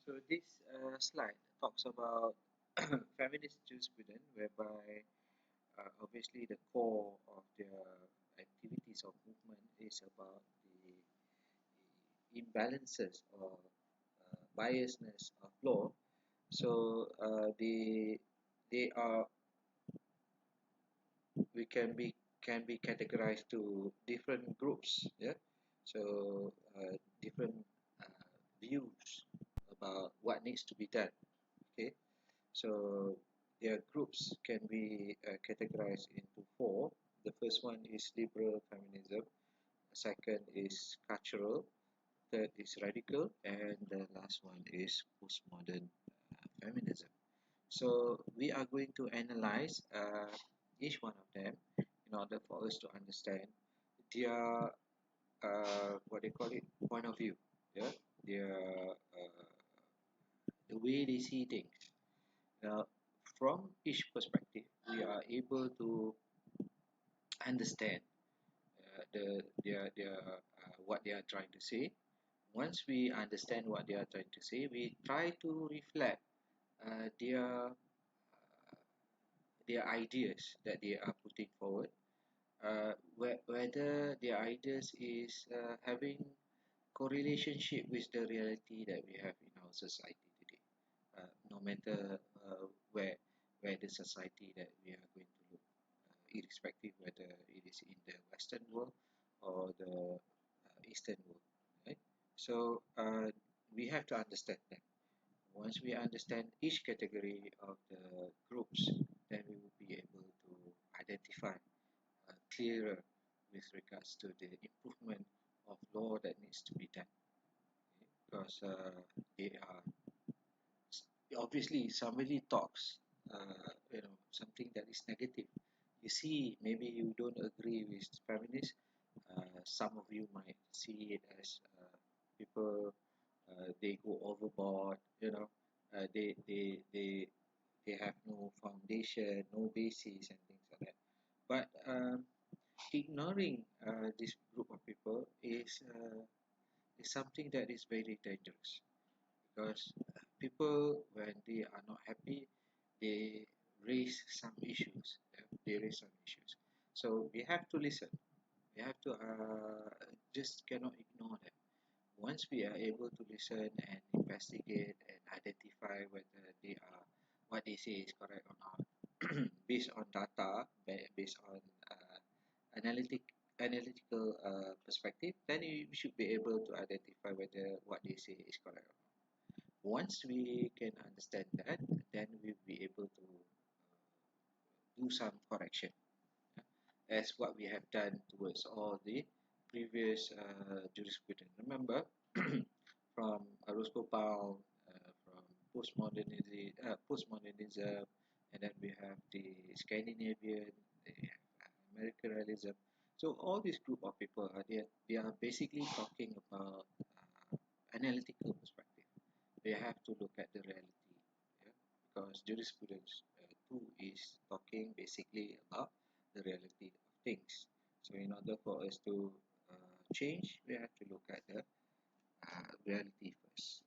So this slide talks about feminist jurisprudence, whereby obviously the core of their activities of movement is about the imbalances or biasness of law. So they are we can be categorized to different groups. Yeah. So different views about what needs to be done. Okay. So their groups can be categorized into four. The first one is liberal feminism, the second is cultural, third is radical, and the last one is postmodern feminism. So we are going to analyze each one of them in order for us to understand their what they call it point of view, yeah, their the way they see things. Now, from each perspective, we are able to understand what they are trying to say. Once we understand what they are trying to say, we try to reflect uh, their their ideas that they are putting forward. Whether their ideas is having correlationship with the reality that we have in our society today. No matter where the society that we are going to look, irrespective whether it is in the Western world or the Eastern world, right? So we have to understand that. Once we understand each category of the groups, then we will be able to identify clearer with regards to the improvement of law that needs to be done. Okay? Because they are obviously somebody talks, something that is negative. You see, maybe you don't agree with feminists. Some of you might see it as people they go overboard. They have no foundation, no basis, and things like that. But ignoring this group of people is something that is very dangerous because people, when they are not happy, they raise some issues. Yeah? They raise some issues. So we have to listen. We have to just cannot ignore them. Once we are able to listen and investigate and identify whether they are what they say is correct or not, based on data, based on analytical perspective, then we should be able to identify whether what they say is correct or not. Once we can understand that, then we'll be able to do some correction, yeah, as what we have done towards all the previous jurisprudence. Remember, from Roscoe Bound, from postmodernism, and then we have the Scandinavian, the American realism. So all this group of people are they are basically talking about analytical perspective. They have to look at the reality, yeah? Because jurisprudence too is talking basically about the reality of things. So in order for us to change, we have to look at the reality first.